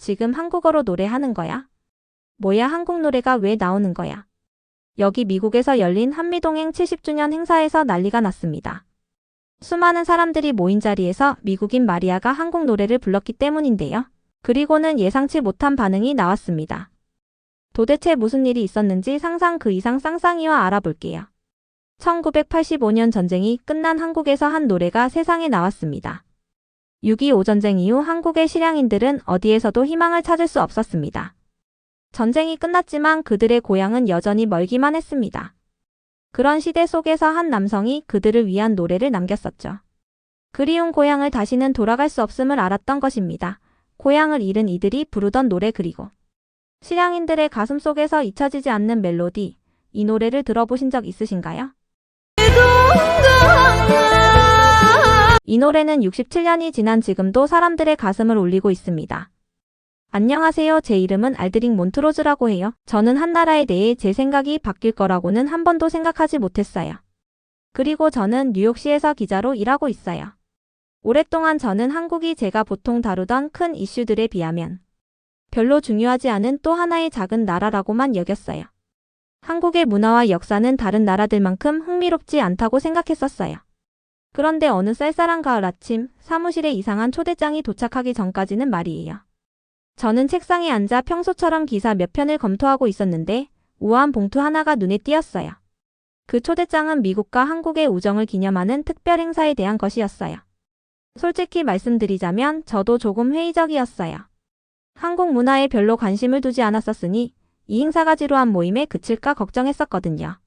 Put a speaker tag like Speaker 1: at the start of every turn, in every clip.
Speaker 1: 지금 한국어로 노래하는 거야? 뭐야, 한국 노래가 왜 나오는 거야? 여기 미국에서 열린 한미동행 70주년 행사에서 난리가 났습니다. 수많은 사람들이 모인 자리에서 미국인 마리아가 한국 노래를 불렀기 때문인데요. 그리고는 예상치 못한 반응이 나왔습니다. 도대체 무슨 일이 있었는지 상상 그 이상 쌍쌍이와 알아볼게요. 1985년 전쟁이 끝난 한국에서 한 노래가 세상에 나왔습니다. 6.25 전쟁 이후 한국의 실향인들은 어디에서도 희망을 찾을 수 없었습니다. 전쟁이 끝났지만 그들의 고향은 여전히 멀기만 했습니다. 그런 시대 속에서 한 남성이 그들을 위한 노래를 남겼었죠. 그리운 고향을 다시는 돌아갈 수 없음을 알았던 것입니다. 고향을 잃은 이들이 부르던 노래, 그리고 실향인들의 가슴 속에서 잊혀지지 않는 멜로디, 이 노래를 들어보신 적 있으신가요? 이 노래는 67년이 지난 지금도 사람들의 가슴을 울리고 있습니다. 안녕하세요. 제 이름은 알드릭 몬트로즈라고 해요. 저는 한 나라에 대해 제 생각이 바뀔 거라고는 한 번도 생각하지 못했어요. 그리고 저는 뉴욕시에서 기자로 일하고 있어요. 오랫동안 저는 한국이 제가 보통 다루던 큰 이슈들에 비하면 별로 중요하지 않은 또 하나의 작은 나라라고만 여겼어요. 한국의 문화와 역사는 다른 나라들만큼 흥미롭지 않다고 생각했었어요. 그런데 어느 쌀쌀한 가을 아침, 사무실에 이상한 초대장이 도착하기 전까지는 말이에요. 저는 책상에 앉아 평소처럼 기사 몇 편을 검토하고 있었는데 우아한 봉투 하나가 눈에 띄었어요. 그 초대장은 미국과 한국의 우정을 기념하는 특별 행사에 대한 것이었어요. 솔직히 말씀드리자면 저도 조금 회의적이었어요. 한국 문화에 별로 관심을 두지 않았었으니 이 행사가 지루한 모임에 그칠까 걱정했었거든요.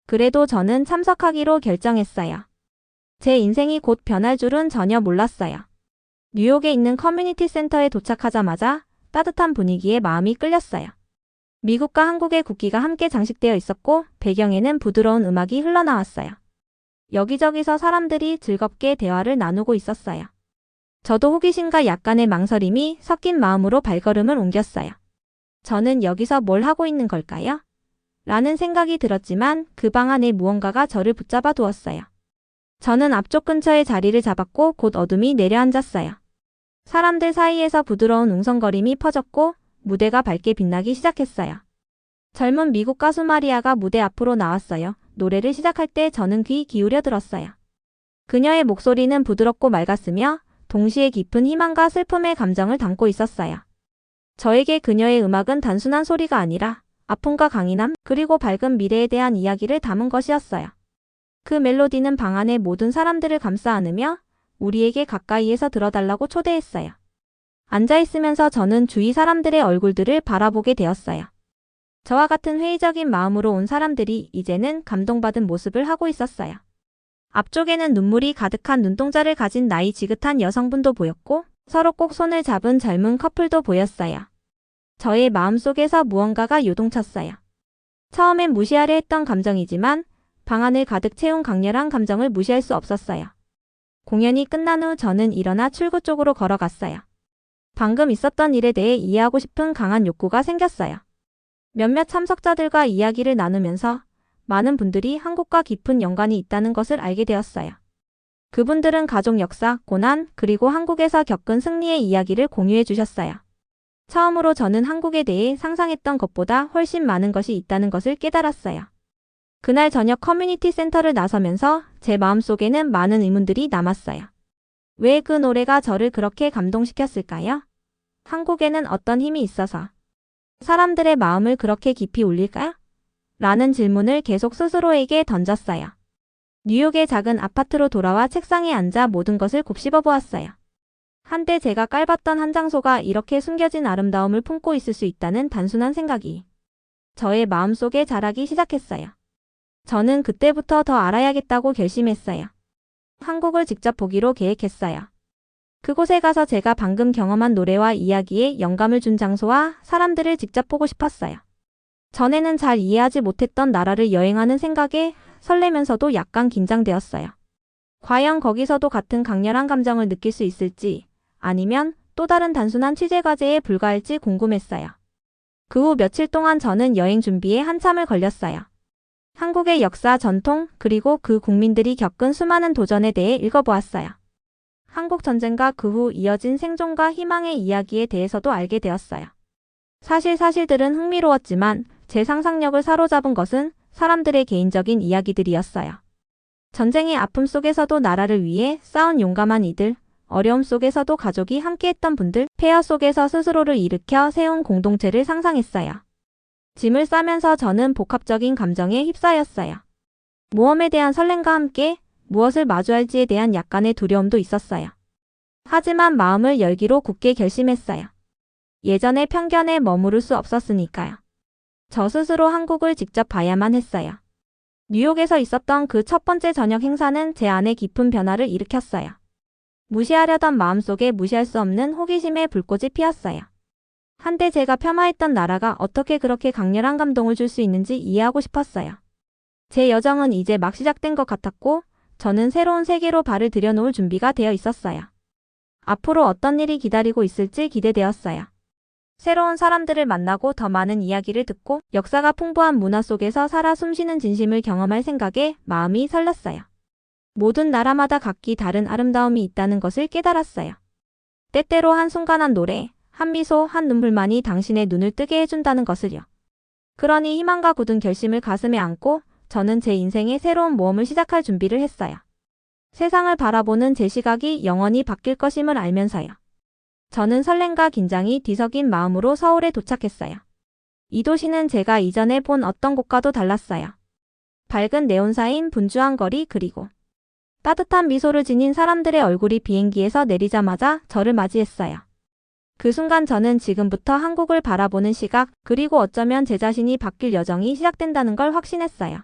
Speaker 1: 그래도 저는 참석하기로 결정했어요. 제 인생이 곧 변할 줄은 전혀 몰랐어요. 뉴욕에 있는 커뮤니티 센터에 도착하자마자 따뜻한 분위기에 마음이 끌렸어요. 미국과 한국의 국기가 함께 장식되어 있었고 배경에는 부드러운 음악이 흘러나왔어요. 여기저기서 사람들이 즐겁게 대화를 나누고 있었어요. 저도 호기심과 약간의 망설임이 섞인 마음으로 발걸음을 옮겼어요. 저는 여기서 뭘 하고 있는 걸까요? 라는 생각이 들었지만 그 방 안에 무언가가 저를 붙잡아 두었어요. 저는 앞쪽 근처에 자리를 잡았고 곧 어둠이 내려앉았어요. 사람들 사이에서 부드러운 웅성거림이 퍼졌고 무대가 밝게 빛나기 시작했어요. 젊은 미국 가수 마리아가 무대 앞으로 나왔어요. 노래를 시작할 때 저는 귀 기울여 들었어요. 그녀의 목소리는 부드럽고 맑았으며 동시에 깊은 희망과 슬픔의 감정을 담고 있었어요. 저에게 그녀의 음악은 단순한 소리가 아니라 아픔과 강인함 그리고 밝은 미래에 대한 이야기를 담은 것이었어요. 그 멜로디는 방 안의 모든 사람들을 감싸 안으며 우리에게 가까이에서 들어달라고 초대했어요. 앉아있으면서 저는 주위 사람들의 얼굴들을 바라보게 되었어요. 저와 같은 회의적인 마음으로 온 사람들이 이제는 감동받은 모습을 하고 있었어요. 앞쪽에는 눈물이 가득한 눈동자를 가진 나이 지긋한 여성분도 보였고 서로 꼭 손을 잡은 젊은 커플도 보였어요. 저의 마음속에서 무언가가 요동쳤어요. 처음엔 무시하려 했던 감정이지만 방 안을 가득 채운 강렬한 감정을 무시할 수 없었어요. 공연이 끝난 후 저는 일어나 출구 쪽으로 걸어갔어요. 방금 있었던 일에 대해 이해하고 싶은 강한 욕구가 생겼어요. 몇몇 참석자들과 이야기를 나누면서 많은 분들이 한국과 깊은 연관이 있다는 것을 알게 되었어요. 그분들은 가족 역사, 고난, 그리고 한국에서 겪은 승리의 이야기를 공유해 주셨어요. 처음으로 저는 한국에 대해 상상했던 것보다 훨씬 많은 것이 있다는 것을 깨달았어요. 그날 저녁 커뮤니티 센터를 나서면서 제 마음속에는 많은 의문들이 남았어요. 왜 그 노래가 저를 그렇게 감동시켰을까요? 한국에는 어떤 힘이 있어서 사람들의 마음을 그렇게 깊이 울릴까요? 라는 질문을 계속 스스로에게 던졌어요. 뉴욕의 작은 아파트로 돌아와 책상에 앉아 모든 것을 곱씹어 보았어요. 한때 제가 깔봤던 한 장소가 이렇게 숨겨진 아름다움을 품고 있을 수 있다는 단순한 생각이 저의 마음속에 자라기 시작했어요. 저는 그때부터 더 알아야겠다고 결심했어요. 한국을 직접 보기로 계획했어요. 그곳에 가서 제가 방금 경험한 노래와 이야기에 영감을 준 장소와 사람들을 직접 보고 싶었어요. 전에는 잘 이해하지 못했던 나라를 여행하는 생각에 설레면서도 약간 긴장되었어요. 과연 거기서도 같은 강렬한 감정을 느낄 수 있을지 아니면 또 다른 단순한 취재과제에 불과할지 궁금했어요. 그 후 며칠 동안 저는 여행 준비에 한참을 걸렸어요. 한국의 역사, 전통, 그리고 그 국민들이 겪은 수많은 도전에 대해 읽어보았어요. 한국 전쟁과 그 후 이어진 생존과 희망의 이야기에 대해서도 알게 되었어요. 사실들은 흥미로웠지만 제 상상력을 사로잡은 것은 사람들의 개인적인 이야기들이었어요. 전쟁의 아픔 속에서도 나라를 위해 싸운 용감한 이들, 어려움 속에서도 가족이 함께했던 분들, 폐허 속에서 스스로를 일으켜 세운 공동체를 상상했어요. 짐을 싸면서 저는 복합적인 감정에 휩싸였어요. 모험에 대한 설렘과 함께 무엇을 마주할지에 대한 약간의 두려움도 있었어요. 하지만 마음을 열기로 굳게 결심했어요. 예전의 편견에 머무를 수 없었으니까요. 저 스스로 한국을 직접 봐야만 했어요. 뉴욕에서 있었던 그 첫 번째 저녁 행사는 제 안에 깊은 변화를 일으켰어요. 무시하려던 마음속에 무시할 수 없는 호기심의 불꽃이 피었어요. 한때 제가 폄하했던 나라가 어떻게 그렇게 강렬한 감동을 줄 수 있는지 이해하고 싶었어요. 제 여정은 이제 막 시작된 것 같았고 저는 새로운 세계로 발을 들여놓을 준비가 되어 있었어요. 앞으로 어떤 일이 기다리고 있을지 기대되었어요. 새로운 사람들을 만나고 더 많은 이야기를 듣고 역사가 풍부한 문화 속에서 살아 숨쉬는 진심을 경험할 생각에 마음이 설렜어요. 모든 나라마다 각기 다른 아름다움이 있다는 것을 깨달았어요. 때때로 한순간 한 노래, 한 미소, 한 눈물만이 당신의 눈을 뜨게 해준다는 것을요. 그러니 희망과 굳은 결심을 가슴에 안고 저는 제 인생의 새로운 모험을 시작할 준비를 했어요. 세상을 바라보는 제 시각이 영원히 바뀔 것임을 알면서요. 저는 설렘과 긴장이 뒤섞인 마음으로 서울에 도착했어요. 이 도시는 제가 이전에 본 어떤 곳과도 달랐어요. 밝은 네온사인 분주한 거리 그리고 따뜻한 미소를 지닌 사람들의 얼굴이 비행기에서 내리자마자 저를 맞이했어요. 그 순간 저는 지금부터 한국을 바라보는 시각 그리고 어쩌면 제 자신이 바뀔 여정이 시작된다는 걸 확신했어요.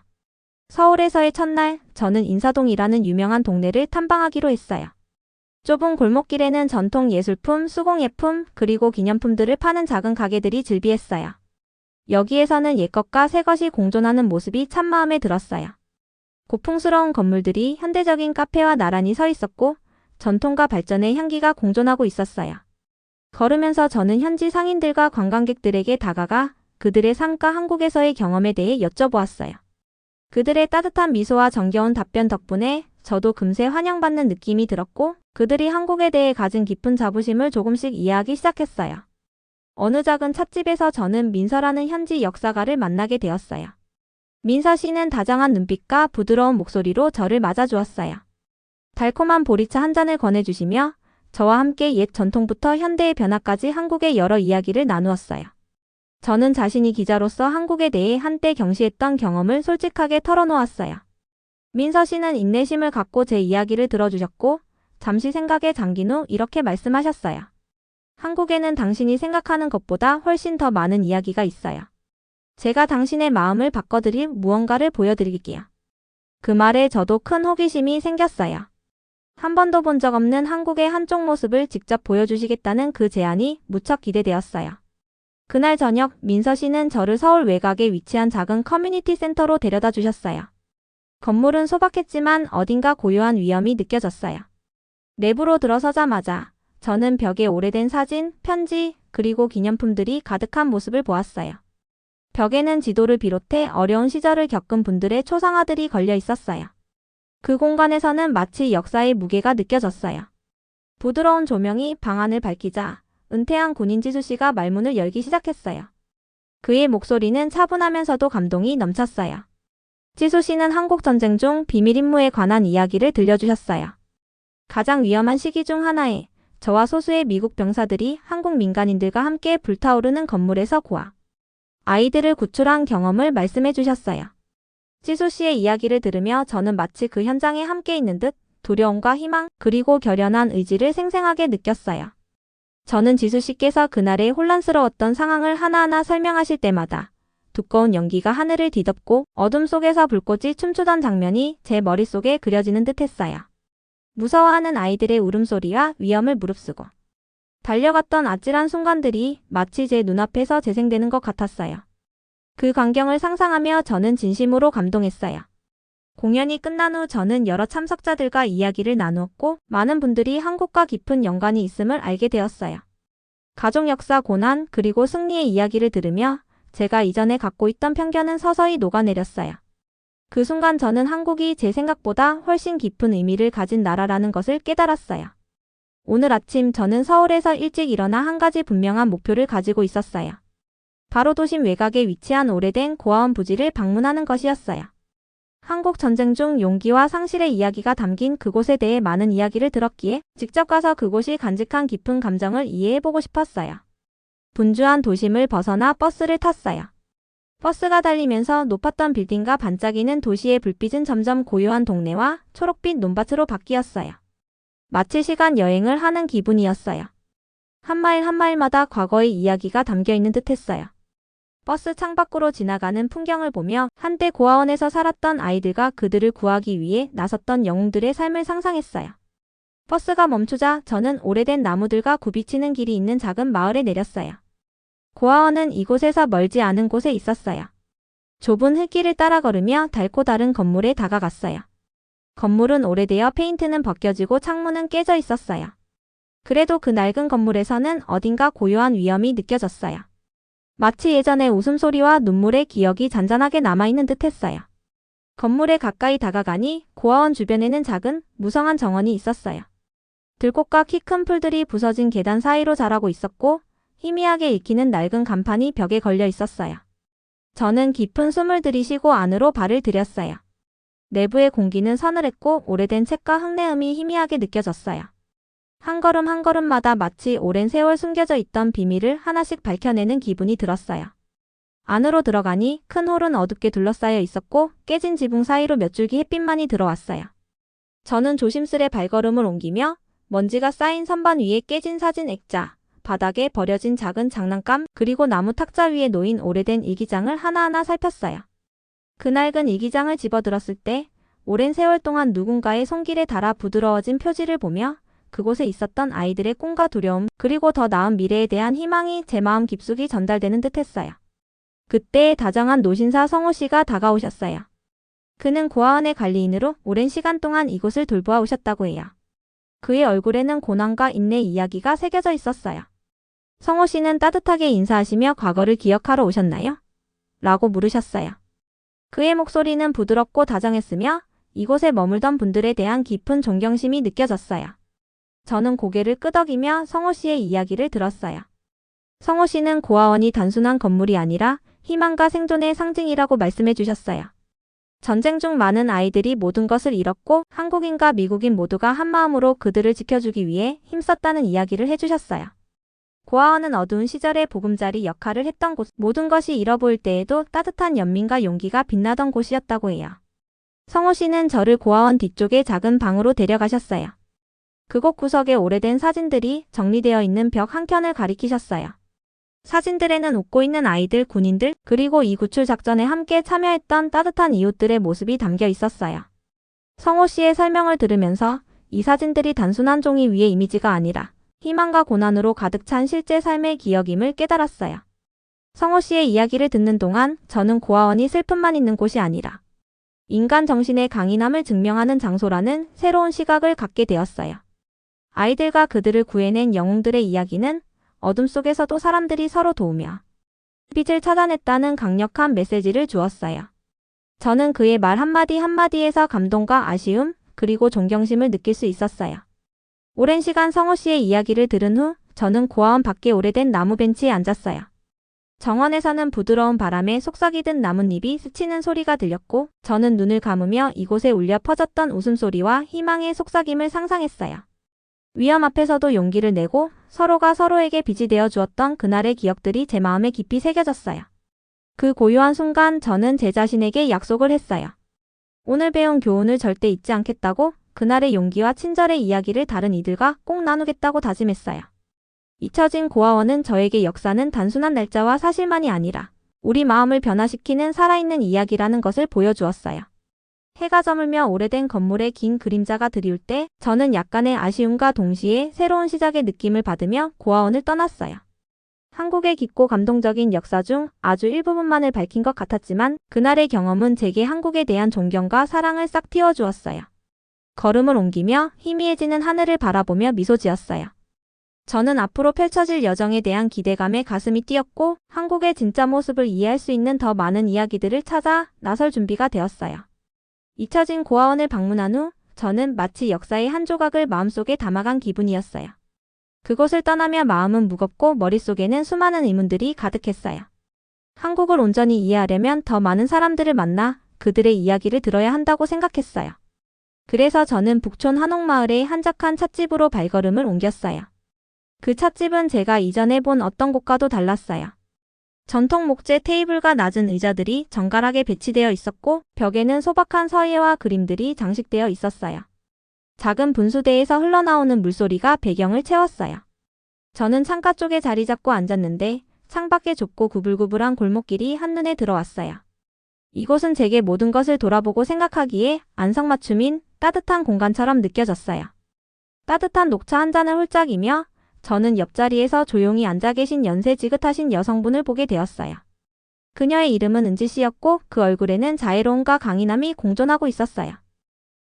Speaker 1: 서울에서의 첫날 저는 인사동이라는 유명한 동네를 탐방하기로 했어요. 좁은 골목길에는 전통 예술품, 수공예품, 그리고 기념품들을 파는 작은 가게들이 즐비했어요. 여기에서는 옛것과 새것이 공존하는 모습이 참 마음에 들었어요. 고풍스러운 건물들이 현대적인 카페와 나란히 서 있었고 전통과 발전의 향기가 공존하고 있었어요. 걸으면서 저는 현지 상인들과 관광객들에게 다가가 그들의 삶과 한국에서의 경험에 대해 여쭤보았어요. 그들의 따뜻한 미소와 정겨운 답변 덕분에 저도 금세 환영받는 느낌이 들었고 그들이 한국에 대해 가진 깊은 자부심을 조금씩 이해하기 시작했어요. 어느 작은 찻집에서 저는 민서라는 현지 역사가를 만나게 되었어요. 민서 씨는 다정한 눈빛과 부드러운 목소리로 저를 맞아주었어요. 달콤한 보리차 한 잔을 권해주시며 저와 함께 옛 전통부터 현대의 변화까지 한국의 여러 이야기를 나누었어요. 저는 자신이 기자로서 한국에 대해 한때 경시했던 경험을 솔직하게 털어놓았어요. 민서 씨는 인내심을 갖고 제 이야기를 들어주셨고 잠시 생각에 잠긴 후 이렇게 말씀하셨어요. 한국에는 당신이 생각하는 것보다 훨씬 더 많은 이야기가 있어요. 제가 당신의 마음을 바꿔드릴 무언가를 보여드릴게요. 그 말에 저도 큰 호기심이 생겼어요. 한 번도 본 적 없는 한국의 한쪽 모습을 직접 보여주시겠다는 그 제안이 무척 기대되었어요. 그날 저녁 민서 씨는 저를 서울 외곽에 위치한 작은 커뮤니티 센터로 데려다 주셨어요. 건물은 소박했지만 어딘가 고요한 위엄이 느껴졌어요. 내부로 들어서자마자 저는 벽에 오래된 사진, 편지, 그리고 기념품들이 가득한 모습을 보았어요. 벽에는 지도를 비롯해 어려운 시절을 겪은 분들의 초상화들이 걸려 있었어요. 그 공간에서는 마치 역사의 무게가 느껴졌어요. 부드러운 조명이 방 안을 밝히자 은퇴한 군인 지수 씨가 말문을 열기 시작했어요. 그의 목소리는 차분하면서도 감동이 넘쳤어요. 지수 씨는 한국 전쟁 중 비밀 임무에 관한 이야기를 들려주셨어요. 가장 위험한 시기 중 하나에 저와 소수의 미국 병사들이 한국 민간인들과 함께 불타오르는 건물에서 구하 아이들을 구출한 경험을 말씀해 주셨어요. 지수 씨의 이야기를 들으며 저는 마치 그 현장에 함께 있는 듯 두려움과 희망 그리고 결연한 의지를 생생하게 느꼈어요. 저는 지수 씨께서 그날의 혼란스러웠던 상황을 하나하나 설명하실 때마다 두꺼운 연기가 하늘을 뒤덮고 어둠 속에서 불꽃이 춤추던 장면이 제 머릿속에 그려지는 듯 했어요. 무서워하는 아이들의 울음소리와 위험을 무릅쓰고 달려갔던 아찔한 순간들이 마치 제 눈앞에서 재생되는 것 같았어요. 그 광경을 상상하며 저는 진심으로 감동했어요. 공연이 끝난 후 저는 여러 참석자들과 이야기를 나누었고 많은 분들이 한국과 깊은 연관이 있음을 알게 되었어요. 가족 역사 고난 그리고 승리의 이야기를 들으며 제가 이전에 갖고 있던 편견은 서서히 녹아내렸어요. 그 순간 저는 한국이 제 생각보다 훨씬 깊은 의미를 가진 나라라는 것을 깨달았어요. 오늘 아침 저는 서울에서 일찍 일어나 한 가지 분명한 목표를 가지고 있었어요. 바로 도심 외곽에 위치한 오래된 고아원 부지를 방문하는 것이었어요. 한국 전쟁 중 용기와 상실의 이야기가 담긴 그곳에 대해 많은 이야기를 들었기에 직접 가서 그곳이 간직한 깊은 감정을 이해해보고 싶었어요. 분주한 도심을 벗어나 버스를 탔어요. 버스가 달리면서 높았던 빌딩과 반짝이는 도시의 불빛은 점점 고요한 동네와 초록빛 논밭으로 바뀌었어요. 마치 시간 여행을 하는 기분이었어요. 한 마일 한 마일마다 과거의 이야기가 담겨있는 듯했어요. 버스 창밖으로 지나가는 풍경을 보며 한때 고아원에서 살았던 아이들과 그들을 구하기 위해 나섰던 영웅들의 삶을 상상했어요. 버스가 멈추자 저는 오래된 나무들과 굽이치는 길이 있는 작은 마을에 내렸어요. 고아원은 이곳에서 멀지 않은 곳에 있었어요. 좁은 흙길을 따라 걸으며 달고 다른 건물에 다가갔어요. 건물은 오래되어 페인트는 벗겨지고 창문은 깨져 있었어요. 그래도 그 낡은 건물에서는 어딘가 고요한 위엄이 느껴졌어요. 마치 예전의 웃음소리와 눈물의 기억이 잔잔하게 남아있는 듯했어요. 건물에 가까이 다가가니 고아원 주변에는 작은 무성한 정원이 있었어요. 들꽃과 키 큰 풀들이 부서진 계단 사이로 자라고 있었고 희미하게 읽히는 낡은 간판이 벽에 걸려 있었어요. 저는 깊은 숨을 들이쉬고 안으로 발을 들였어요. 내부의 공기는 서늘했고 오래된 책과 흙내음이 희미하게 느껴졌어요. 한 걸음 한 걸음마다 마치 오랜 세월 숨겨져 있던 비밀을 하나씩 밝혀내는 기분이 들었어요. 안으로 들어가니 큰 홀은 어둡게 둘러싸여 있었고 깨진 지붕 사이로 몇 줄기 햇빛만이 들어왔어요. 저는 조심스레 발걸음을 옮기며 먼지가 쌓인 선반 위에 깨진 사진 액자, 바닥에 버려진 작은 장난감, 그리고 나무 탁자 위에 놓인 오래된 일기장을 하나하나 살폈어요. 그 낡은 일기장을 집어들었을 때 오랜 세월 동안 누군가의 손길에 닿아 부드러워진 표지를 보며 그곳에 있었던 아이들의 꿈과 두려움, 그리고 더 나은 미래에 대한 희망이 제 마음 깊숙이 전달되는 듯했어요. 그때 다정한 노신사 성호 씨가 다가오셨어요. 그는 고아원의 관리인으로 오랜 시간 동안 이곳을 돌보아 오셨다고 해요. 그의 얼굴에는 고난과 인내 이야기가 새겨져 있었어요. 성호 씨는 따뜻하게 인사하시며 과거를 기억하러 오셨나요? 라고 물으셨어요. 그의 목소리는 부드럽고 다정했으며 이곳에 머물던 분들에 대한 깊은 존경심이 느껴졌어요. 저는 고개를 끄덕이며 성호 씨의 이야기를 들었어요. 성호 씨는 고아원이 단순한 건물이 아니라 희망과 생존의 상징이라고 말씀해 주셨어요. 전쟁 중 많은 아이들이 모든 것을 잃었고 한국인과 미국인 모두가 한마음으로 그들을 지켜주기 위해 힘썼다는 이야기를 해주셨어요. 고아원은 어두운 시절의 보금자리 역할을 했던 곳, 모든 것이 잃어 보일 때에도 따뜻한 연민과 용기가 빛나던 곳이었다고 해요. 성호 씨는 저를 고아원 뒤쪽의 작은 방으로 데려가셨어요. 그곳 구석에 오래된 사진들이 정리되어 있는 벽 한켠을 가리키셨어요. 사진들에는 웃고 있는 아이들, 군인들, 그리고 이 구출 작전에 함께 참여했던 따뜻한 이웃들의 모습이 담겨 있었어요. 성호 씨의 설명을 들으면서 이 사진들이 단순한 종이 위의 이미지가 아니라 희망과 고난으로 가득 찬 실제 삶의 기억임을 깨달았어요. 성호 씨의 이야기를 듣는 동안 저는 고아원이 슬픔만 있는 곳이 아니라 인간 정신의 강인함을 증명하는 장소라는 새로운 시각을 갖게 되었어요. 아이들과 그들을 구해낸 영웅들의 이야기는 어둠 속에서도 사람들이 서로 도우며 빛을 찾아냈다는 강력한 메시지를 주었어요. 저는 그의 말 한마디 한마디에서 감동과 아쉬움, 그리고 존경심을 느낄 수 있었어요. 오랜 시간 성호 씨의 이야기를 들은 후 저는 고아원 밖에 오래된 나무 벤치에 앉았어요. 정원에서는 부드러운 바람에 속삭이던 나뭇잎이 스치는 소리가 들렸고 저는 눈을 감으며 이곳에 울려 퍼졌던 웃음소리와 희망의 속삭임을 상상했어요. 위험 앞에서도 용기를 내고 서로가 서로에게 빛이 되어 주었던 그날의 기억들이 제 마음에 깊이 새겨졌어요. 그 고요한 순간 저는 제 자신에게 약속을 했어요. 오늘 배운 교훈을 절대 잊지 않겠다고, 그날의 용기와 친절의 이야기를 다른 이들과 꼭 나누겠다고 다짐했어요. 잊혀진 고아원은 저에게 역사는 단순한 날짜와 사실만이 아니라 우리 마음을 변화시키는 살아있는 이야기라는 것을 보여주었어요. 해가 저물며 오래된 건물의 긴 그림자가 드리울 때 저는 약간의 아쉬움과 동시에 새로운 시작의 느낌을 받으며 고아원을 떠났어요. 한국의 깊고 감동적인 역사 중 아주 일부분만을 밝힌 것 같았지만 그날의 경험은 제게 한국에 대한 존경과 사랑을 싹 틔워주었어요. 걸음을 옮기며 희미해지는 하늘을 바라보며 미소 지었어요. 저는 앞으로 펼쳐질 여정에 대한 기대감에 가슴이 뛰었고 한국의 진짜 모습을 이해할 수 있는 더 많은 이야기들을 찾아 나설 준비가 되었어요. 잊혀진 고아원을 방문한 후 저는 마치 역사의 한 조각을 마음속에 담아간 기분이었어요. 그곳을 떠나며 마음은 무겁고 머릿속에는 수많은 의문들이 가득했어요. 한국을 온전히 이해하려면 더 많은 사람들을 만나 그들의 이야기를 들어야 한다고 생각했어요. 그래서 저는 북촌 한옥마을의 한적한 찻집으로 발걸음을 옮겼어요. 그 찻집은 제가 이전에 본 어떤 곳과도 달랐어요. 전통 목재 테이블과 낮은 의자들이 정갈하게 배치되어 있었고 벽에는 소박한 서예와 그림들이 장식되어 있었어요. 작은 분수대에서 흘러나오는 물소리가 배경을 채웠어요. 저는 창가 쪽에 자리 잡고 앉았는데 창밖에 좁고 구불구불한 골목길이 한눈에 들어왔어요. 이곳은 제게 모든 것을 돌아보고 생각하기에 안성맞춤인 따뜻한 공간처럼 느껴졌어요. 따뜻한 녹차 한 잔을 홀짝이며 저는 옆자리에서 조용히 앉아 계신 연세 지긋하신 여성분을 보게 되었어요. 그녀의 이름은 은지 씨였고 그 얼굴에는 자애로움과 강인함이 공존하고 있었어요.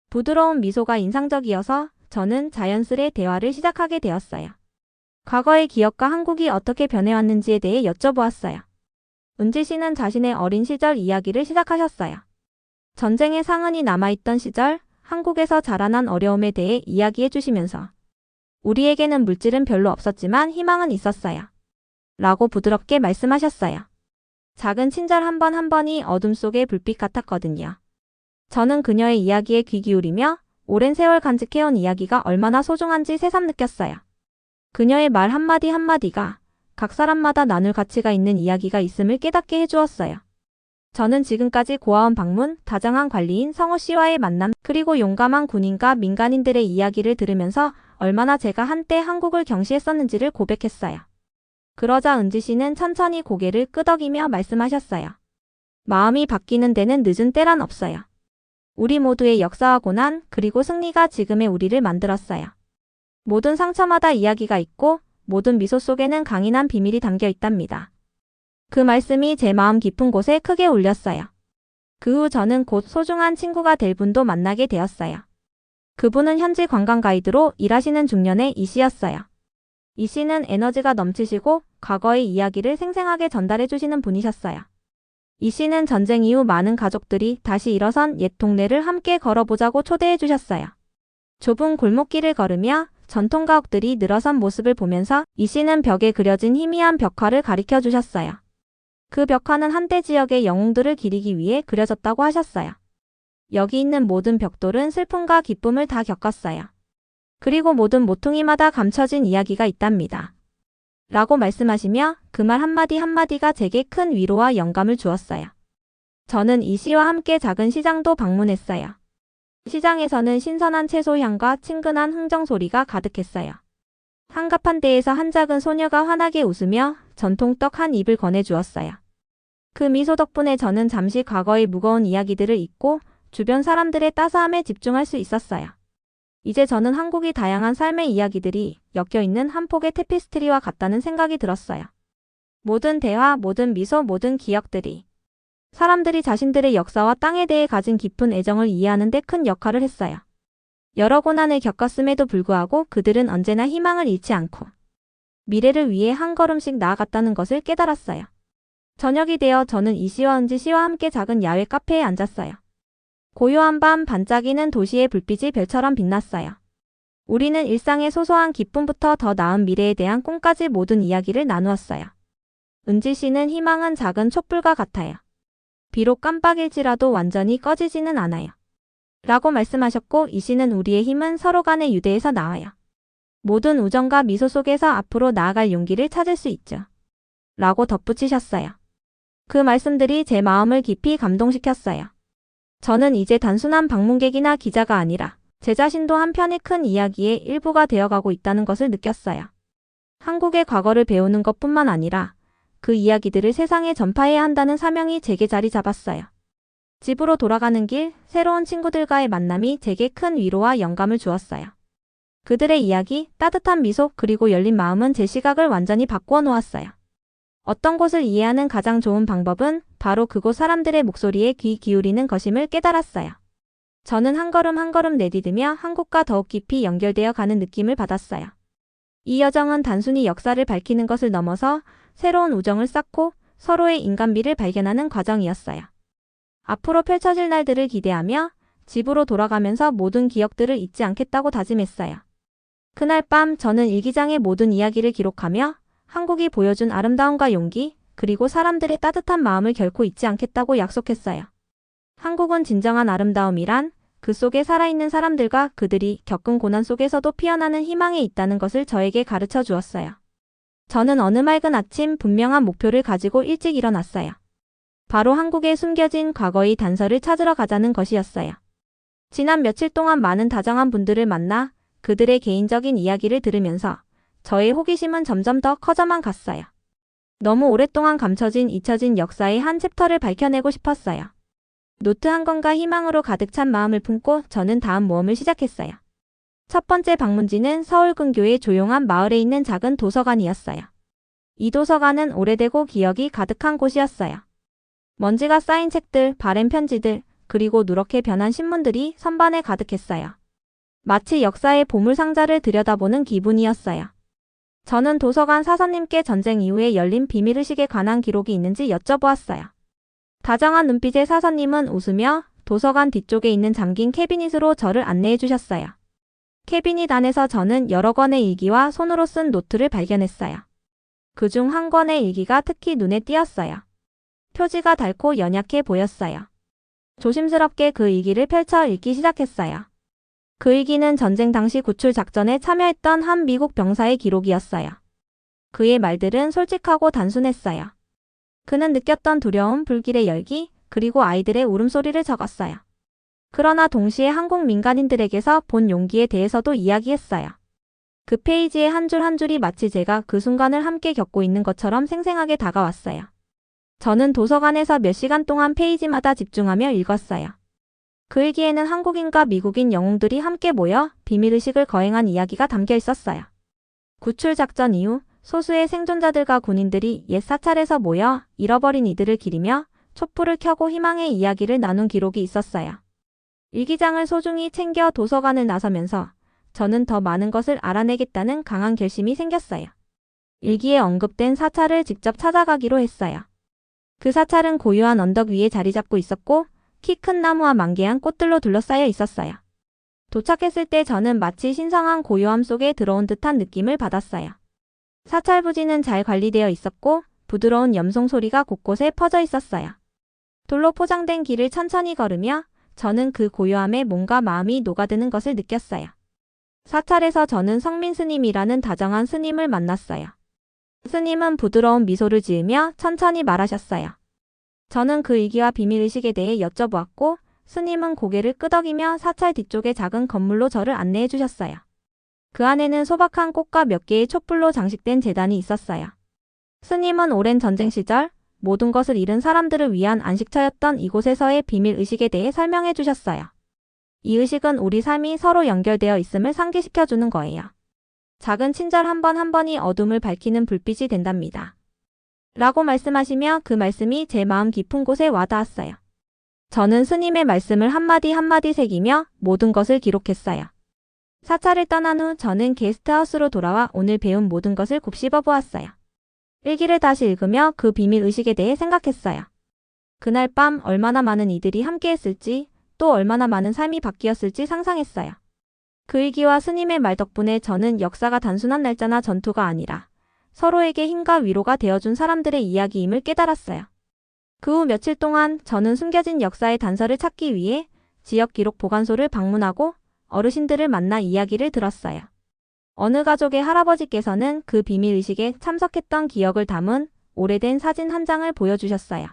Speaker 1: 부드러운 미소가 인상적이어서 저는 자연스레 대화를 시작하게 되었어요. 과거의 기억과 한국이 어떻게 변해왔는지에 대해 여쭤보았어요. 은지 씨는 자신의 어린 시절 이야기를 시작하셨어요. 전쟁의 상흔이 남아있던 시절 한국에서 자라난 어려움에 대해 이야기해 주시면서 우리에게는 물질은 별로 없었지만 희망은 있었어요. 라고 부드럽게 말씀하셨어요. 작은 친절 한 번 한 번이 어둠 속의 불빛 같았거든요. 저는 그녀의 이야기에 귀 기울이며 오랜 세월 간직해온 이야기가 얼마나 소중한지 새삼 느꼈어요. 그녀의 말 한마디 한마디가 각 사람마다 나눌 가치가 있는 이야기가 있음을 깨닫게 해주었어요. 저는 지금까지 고아원 방문, 다정한 관리인 성호 씨와의 만남, 그리고 용감한 군인과 민간인들의 이야기를 들으면서 얼마나 제가 한때 한국을 경시했었는지를 고백했어요. 그러자 은지 씨는 천천히 고개를 끄덕이며 말씀하셨어요. 마음이 바뀌는 데는 늦은 때란 없어요. 우리 모두의 역사와 고난, 그리고 승리가 지금의 우리를 만들었어요. 모든 상처마다 이야기가 있고 모든 미소 속에는 강인한 비밀이 담겨 있답니다. 그 말씀이 제 마음 깊은 곳에 크게 울렸어요. 그 후 저는 곧 소중한 친구가 될 분도 만나게 되었어요. 그분은 현지 관광 가이드로 일하시는 중년의 이 씨였어요. 이 씨는 에너지가 넘치시고 과거의 이야기를 생생하게 전달해 주시는 분이셨어요. 이 씨는 전쟁 이후 많은 가족들이 다시 일어선 옛 동네를 함께 걸어보자고 초대해 주셨어요. 좁은 골목길을 걸으며 전통 가옥들이 늘어선 모습을 보면서 이 씨는 벽에 그려진 희미한 벽화를 가리켜 주셨어요. 그 벽화는 한때 지역의 영웅들을 기리기 위해 그려졌다고 하셨어요. 여기 있는 모든 벽돌은 슬픔과 기쁨을 다 겪었어요. 그리고 모든 모퉁이마다 감춰진 이야기가 있답니다. 라고 말씀하시며 그 말 한마디 한마디가 제게 큰 위로와 영감을 주었어요. 저는 이 씨와 함께 작은 시장도 방문했어요. 시장에서는 신선한 채소 향과 친근한 흥정 소리가 가득했어요. 한갑한 데에서 한 작은 소녀가 환하게 웃으며 전통떡 한 입을 건네주었어요. 그 미소 덕분에 저는 잠시 과거의 무거운 이야기들을 잊고 주변 사람들의 따스함에 집중할 수 있었어요. 이제 저는 한국이 다양한 삶의 이야기들이 엮여있는 한 폭의 테피스트리와 같다는 생각이 들었어요. 모든 대화, 모든 미소, 모든 기억들이 사람들이 자신들의 역사와 땅에 대해 가진 깊은 애정을 이해하는 데 큰 역할을 했어요. 여러 고난을 겪었음에도 불구하고 그들은 언제나 희망을 잃지 않고 미래를 위해 한 걸음씩 나아갔다는 것을 깨달았어요. 저녁이 되어 저는 이 씨와 은지 씨와 함께 작은 야외 카페에 앉았어요. 고요한 밤 반짝이는 도시의 불빛이 별처럼 빛났어요. 우리는 일상의 소소한 기쁨부터 더 나은 미래에 대한 꿈까지 모든 이야기를 나누었어요. 은지 씨는 희망은 작은 촛불과 같아요. 비록 깜빡일지라도 완전히 꺼지지는 않아요. 라고 말씀하셨고 이 씨는 우리의 힘은 서로 간의 유대에서 나와요. 모든 우정과 미소 속에서 앞으로 나아갈 용기를 찾을 수 있죠. 라고 덧붙이셨어요. 그 말씀들이 제 마음을 깊이 감동시켰어요. 저는 이제 단순한 방문객이나 기자가 아니라 제 자신도 한편의 큰 이야기의 일부가 되어가고 있다는 것을 느꼈어요. 한국의 과거를 배우는 것뿐만 아니라 그 이야기들을 세상에 전파해야 한다는 사명이 제게 자리 잡았어요. 집으로 돌아가는 길, 새로운 친구들과의 만남이 제게 큰 위로와 영감을 주었어요. 그들의 이야기, 따뜻한 미소, 그리고 열린 마음은 제 시각을 완전히 바꾸어 놓았어요. 어떤 곳을 이해하는 가장 좋은 방법은 바로 그곳 사람들의 목소리에 귀 기울이는 것임을 깨달았어요. 저는 한 걸음 한 걸음 내디디며 한국과 더욱 깊이 연결되어 가는 느낌을 받았어요. 이 여정은 단순히 역사를 밝히는 것을 넘어서 새로운 우정을 쌓고 서로의 인간미를 발견하는 과정이었어요. 앞으로 펼쳐질 날들을 기대하며 집으로 돌아가면서 모든 기억들을 잊지 않겠다고 다짐했어요. 그날 밤 저는 일기장의 모든 이야기를 기록하며 한국이 보여준 아름다움과 용기, 그리고 사람들의 따뜻한 마음을 결코 잊지 않겠다고 약속했어요. 한국은 진정한 아름다움이란 그 속에 살아있는 사람들과 그들이 겪은 고난 속에서도 피어나는 희망이 있다는 것을 저에게 가르쳐 주었어요. 저는 어느 맑은 아침 분명한 목표를 가지고 일찍 일어났어요. 바로 한국에 숨겨진 과거의 단서를 찾으러 가자는 것이었어요. 지난 며칠 동안 많은 다정한 분들을 만나 그들의 개인적인 이야기를 들으면서 저의 호기심은 점점 더 커져만 갔어요. 너무 오랫동안 감춰진 잊혀진 역사의 한 챕터를 밝혀내고 싶었어요. 노트 한 권과 희망으로 가득 찬 마음을 품고 저는 다음 모험을 시작했어요. 첫 번째 방문지는 서울 근교의 조용한 마을에 있는 작은 도서관이었어요. 이 도서관은 오래되고 기억이 가득한 곳이었어요. 먼지가 쌓인 책들, 바랜 편지들, 그리고 누렇게 변한 신문들이 선반에 가득했어요. 마치 역사의 보물상자를 들여다보는 기분이었어요. 저는 도서관 사서님께 전쟁 이후에 열린 비밀의식에 관한 기록이 있는지 여쭤보았어요. 다정한 눈빛의 사서님은 웃으며 도서관 뒤쪽에 있는 잠긴 캐비닛으로 저를 안내해 주셨어요. 캐비닛 안에서 저는 여러 권의 일기와 손으로 쓴 노트를 발견했어요. 그중 한 권의 일기가 특히 눈에 띄었어요. 표지가 닳고 연약해 보였어요. 조심스럽게 그 일기를 펼쳐 읽기 시작했어요. 그 일기는 전쟁 당시 구출 작전에 참여했던 한 미국 병사의 기록이었어요. 그의 말들은 솔직하고 단순했어요. 그는 느꼈던 두려움, 불길의 열기, 그리고 아이들의 울음소리를 적었어요. 그러나 동시에 한국 민간인들에게서 본 용기에 대해서도 이야기했어요. 그 페이지의 한 줄 한 줄이 마치 제가 그 순간을 함께 겪고 있는 것처럼 생생하게 다가왔어요. 저는 도서관에서 몇 시간 동안 페이지마다 집중하며 읽었어요. 그 일기에는 한국인과 미국인 영웅들이 함께 모여 비밀의식을 거행한 이야기가 담겨 있었어요. 구출 작전 이후 소수의 생존자들과 군인들이 옛 사찰에서 모여 잃어버린 이들을 기리며 촛불을 켜고 희망의 이야기를 나눈 기록이 있었어요. 일기장을 소중히 챙겨 도서관을 나서면서 저는 더 많은 것을 알아내겠다는 강한 결심이 생겼어요. 일기에 언급된 사찰을 직접 찾아가기로 했어요. 그 사찰은 고요한 언덕 위에 자리 잡고 있었고 키 큰 나무와 만개한 꽃들로 둘러싸여 있었어요. 도착했을 때 저는 마치 신성한 고요함 속에 들어온 듯한 느낌을 받았어요. 사찰 부지는 잘 관리되어 있었고 부드러운 염송 소리가 곳곳에 퍼져 있었어요. 돌로 포장된 길을 천천히 걸으며 저는 그 고요함에 몸과 마음이 녹아드는 것을 느꼈어요. 사찰에서 저는 성민 스님이라는 다정한 스님을 만났어요. 스님은 부드러운 미소를 지으며 천천히 말하셨어요. 저는 그 일기와 비밀의식에 대해 여쭤보았고 스님은 고개를 끄덕이며 사찰 뒤쪽의 작은 건물로 저를 안내해 주셨어요. 그 안에는 소박한 꽃과 몇 개의 촛불로 장식된 제단이 있었어요. 스님은 오랜 전쟁 시절 모든 것을 잃은 사람들을 위한 안식처였던 이곳에서의 비밀의식에 대해 설명해 주셨어요. 이 의식은 우리 삶이 서로 연결되어 있음을 상기시켜주는 거예요. 작은 친절 한 번 한 번이 어둠을 밝히는 불빛이 된답니다. 라고 말씀하시며 그 말씀이 제 마음 깊은 곳에 와닿았어요. 저는 스님의 말씀을 한마디 한마디 새기며 모든 것을 기록했어요. 사찰을 떠난 후 저는 게스트하우스로 돌아와 오늘 배운 모든 것을 곱씹어 보았어요. 일기를 다시 읽으며 그 비밀의식에 대해 생각했어요. 그날 밤 얼마나 많은 이들이 함께했을지 또 얼마나 많은 삶이 바뀌었을지 상상했어요. 그 일기와 스님의 말 덕분에 저는 역사가 단순한 날짜나 전투가 아니라 서로에게 힘과 위로가 되어준 사람들의 이야기임을 깨달았어요. 그 후 며칠 동안 저는 숨겨진 역사의 단서를 찾기 위해 지역 기록 보관소를 방문하고 어르신들을 만나 이야기를 들었어요. 어느 가족의 할아버지께서는 그 비밀의식에 참석했던 기억을 담은 오래된 사진 한 장을 보여주셨어요.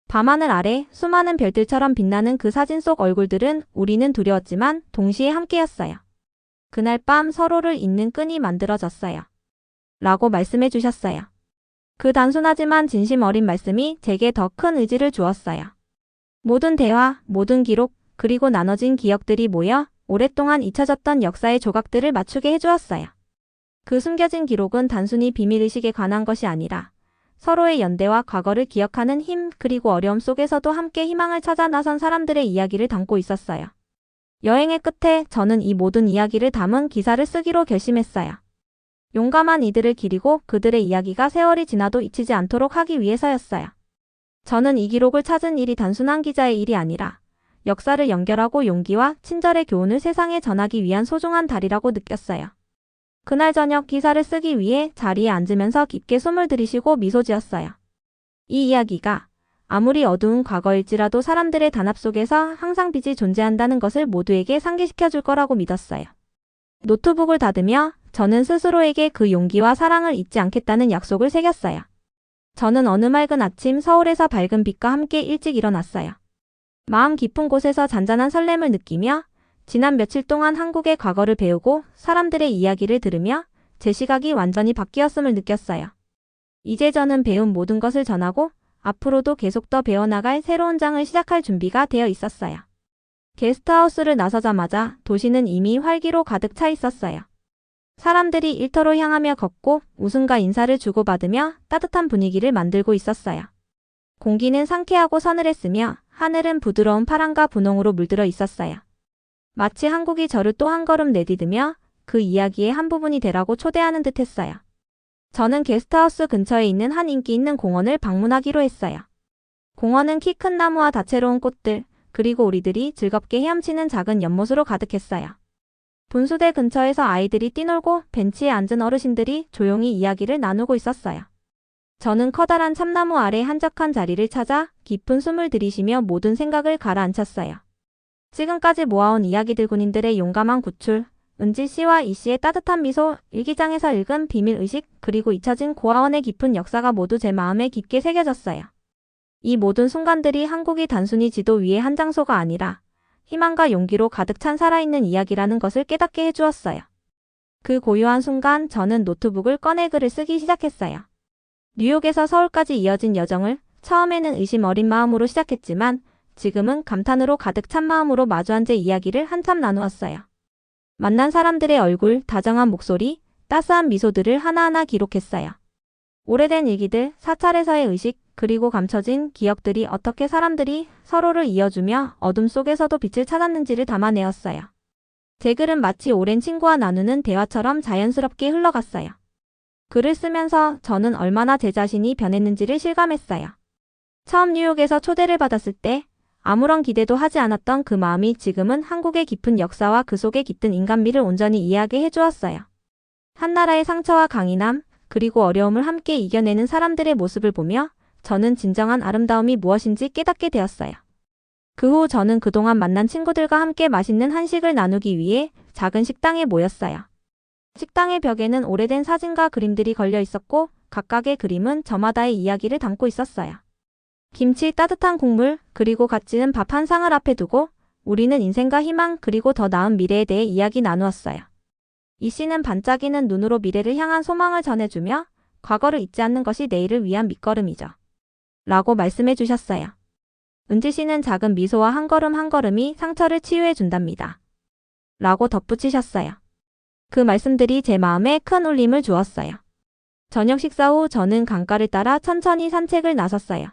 Speaker 1: 밤하늘 아래 수많은 별들처럼 빛나는 그 사진 속 얼굴들은 우리는 두려웠지만 동시에 함께였어요. 그날 밤 서로를 잇는 끈이 만들어졌어요. 라고 말씀해 주셨어요. 그 단순하지만 진심 어린 말씀이 제게 더 큰 의지를 주었어요. 모든 대화, 모든 기록, 그리고 나눠진 기억들이 모여 오랫동안 잊혀졌던 역사의 조각들을 맞추게 해주었어요. 그 숨겨진 기록은 단순히 비밀의식에 관한 것이 아니라 서로의 연대와 과거를 기억하는 힘, 그리고 어려움 속에서도 함께 희망을 찾아 나선 사람들의 이야기를 담고 있었어요. 여행의 끝에 저는 이 모든 이야기를 담은 기사를 쓰기로 결심했어요. 용감한 이들을 기리고 그들의 이야기가 세월이 지나도 잊히지 않도록 하기 위해서였어요. 저는 이 기록을 찾은 일이 단순한 기자의 일이 아니라 역사를 연결하고 용기와 친절의 교훈을 세상에 전하기 위한 소중한 달이라고 느꼈어요. 그날 저녁 기사를 쓰기 위해 자리에 앉으면서 깊게 숨을 들이쉬고 미소 지었어요. 이 이야기가 아무리 어두운 과거일지라도 사람들의 단합 속에서 항상 빛이 존재한다는 것을 모두에게 상기시켜 줄 거라고 믿었어요. 노트북을 닫으며 저는 스스로에게 그 용기와 사랑을 잊지 않겠다는 약속을 새겼어요. 저는 어느 맑은 아침 서울에서 밝은 빛과 함께 일찍 일어났어요. 마음 깊은 곳에서 잔잔한 설렘을 느끼며 지난 며칠 동안 한국의 과거를 배우고 사람들의 이야기를 들으며 제 시각이 완전히 바뀌었음을 느꼈어요. 이제 저는 배운 모든 것을 전하고 앞으로도 계속 더 배워나갈 새로운 장을 시작할 준비가 되어 있었어요. 게스트하우스를 나서자마자 도시는 이미 활기로 가득 차 있었어요. 사람들이 일터로 향하며 걷고 웃음과 인사를 주고받으며 따뜻한 분위기를 만들고 있었어요. 공기는 상쾌하고 서늘했으며 하늘은 부드러운 파랑과 분홍으로 물들어 있었어요. 마치 한국이 저를 또 한 걸음 내디디며 그 이야기의 한 부분이 되라고 초대하는 듯 했어요. 저는 게스트하우스 근처에 있는 한 인기 있는 공원을 방문하기로 했어요. 공원은 키 큰 나무와 다채로운 꽃들, 그리고 우리들이 즐겁게 헤엄치는 작은 연못으로 가득했어요. 분수대 근처에서 아이들이 뛰놀고 벤치에 앉은 어르신들이 조용히 이야기를 나누고 있었어요. 저는 커다란 참나무 아래 한적한 자리를 찾아 깊은 숨을 들이쉬며 모든 생각을 가라앉혔어요. 지금까지 모아온 이야기들, 군인들의 용감한 구출, 은지 씨와 이 씨의 따뜻한 미소, 일기장에서 읽은 비밀의식, 그리고 잊혀진 고아원의 깊은 역사가 모두 제 마음에 깊게 새겨졌어요. 이 모든 순간들이 한국이 단순히 지도 위의 한 장소가 아니라 희망과 용기로 가득 찬 살아있는 이야기라는 것을 깨닫게 해주었어요. 그 고요한 순간 저는 노트북을 꺼내 글을 쓰기 시작했어요. 뉴욕에서 서울까지 이어진 여정을 처음에는 의심 어린 마음으로 시작했지만 지금은 감탄으로 가득 찬 마음으로 마주 앉아 이야기를 한참 나누었어요. 만난 사람들의 얼굴, 다정한 목소리, 따스한 미소들을 하나하나 기록했어요. 오래된 일기들, 사찰에서의 의식, 그리고 감춰진 기억들이 어떻게 사람들이 서로를 이어주며 어둠 속에서도 빛을 찾았는지를 담아내었어요. 제 글은 마치 오랜 친구와 나누는 대화처럼 자연스럽게 흘러갔어요. 글을 쓰면서 저는 얼마나 제 자신이 변했는지를 실감했어요. 처음 뉴욕에서 초대를 받았을 때 아무런 기대도 하지 않았던 그 마음이 지금은 한국의 깊은 역사와 그 속에 깃든 인간미를 온전히 이해하게 해주었어요. 한 나라의 상처와 강인함, 그리고 어려움을 함께 이겨내는 사람들의 모습을 보며 저는 진정한 아름다움이 무엇인지 깨닫게 되었어요. 그 후 저는 그동안 만난 친구들과 함께 맛있는 한식을 나누기 위해 작은 식당에 모였어요. 식당의 벽에는 오래된 사진과 그림들이 걸려 있었고 각각의 그림은 저마다의 이야기를 담고 있었어요. 김치, 따뜻한 국물, 그리고 갓 지은 밥 한 상을 앞에 두고 우리는 인생과 희망, 그리고 더 나은 미래에 대해 이야기 나누었어요. 이 씨는 반짝이는 눈으로 미래를 향한 소망을 전해주며 과거를 잊지 않는 것이 내일을 위한 밑거름이죠. 라고 말씀해 주셨어요. 은지 씨는 작은 미소와 한 걸음 한 걸음이 상처를 치유해 준답니다. 라고 덧붙이셨어요. 그 말씀들이 제 마음에 큰 울림을 주었어요. 저녁 식사 후 저는 강가를 따라 천천히 산책을 나섰어요.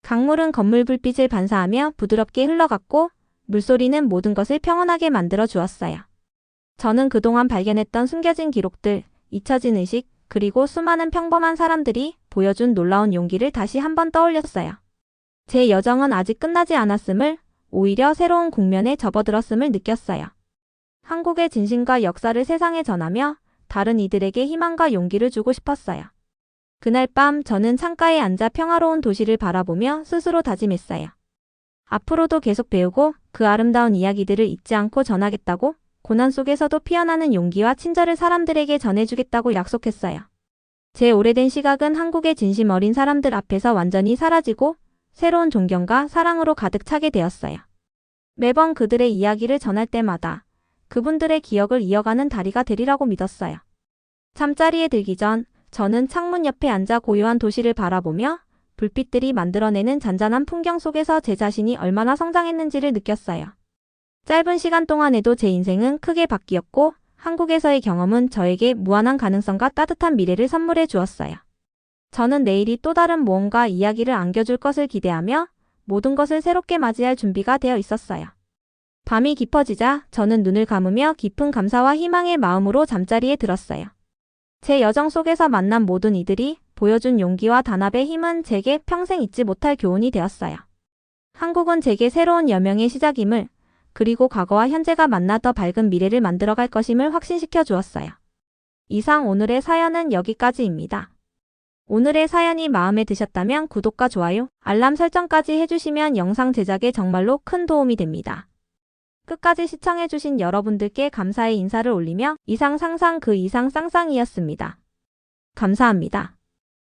Speaker 1: 강물은 건물 불빛을 반사하며 부드럽게 흘러갔고 물소리는 모든 것을 평온하게 만들어 주었어요. 저는 그동안 발견했던 숨겨진 기록들, 잊혀진 의식, 그리고 수많은 평범한 사람들이 보여준 놀라운 용기를 다시 한번 떠올렸어요. 제 여정은 아직 끝나지 않았음을, 오히려 새로운 국면에 접어들었음을 느꼈어요. 한국의 진심과 역사를 세상에 전하며 다른 이들에게 희망과 용기를 주고 싶었어요. 그날 밤 저는 창가에 앉아 평화로운 도시를 바라보며 스스로 다짐했어요. 앞으로도 계속 배우고 그 아름다운 이야기들을 잊지 않고 전하겠다고, 고난 속에서도 피어나는 용기와 친절을 사람들에게 전해주겠다고 약속했어요. 제 오래된 시각은 한국의 진심 어린 사람들 앞에서 완전히 사라지고 새로운 존경과 사랑으로 가득 차게 되었어요. 매번 그들의 이야기를 전할 때마다 그분들의 기억을 이어가는 다리가 되리라고 믿었어요. 잠자리에 들기 전 저는 창문 옆에 앉아 고요한 도시를 바라보며 불빛들이 만들어내는 잔잔한 풍경 속에서 제 자신이 얼마나 성장했는지를 느꼈어요. 짧은 시간 동안에도 제 인생은 크게 바뀌었고 한국에서의 경험은 저에게 무한한 가능성과 따뜻한 미래를 선물해 주었어요. 저는 내일이 또 다른 모험과 이야기를 안겨줄 것을 기대하며 모든 것을 새롭게 맞이할 준비가 되어 있었어요. 밤이 깊어지자 저는 눈을 감으며 깊은 감사와 희망의 마음으로 잠자리에 들었어요. 제 여정 속에서 만난 모든 이들이 보여준 용기와 단합의 힘은 제게 평생 잊지 못할 교훈이 되었어요. 한국은 제게 새로운 여명의 시작임을, 그리고 과거와 현재가 만나 더 밝은 미래를 만들어갈 것임을 확신시켜 주었어요. 이상 오늘의 사연은 여기까지입니다. 오늘의 사연이 마음에 드셨다면 구독과 좋아요, 알람 설정까지 해주시면 영상 제작에 정말로 큰 도움이 됩니다. 끝까지 시청해주신 여러분들께 감사의 인사를 올리며 이상 상상 그 이상 쌍쌍이었습니다. 감사합니다.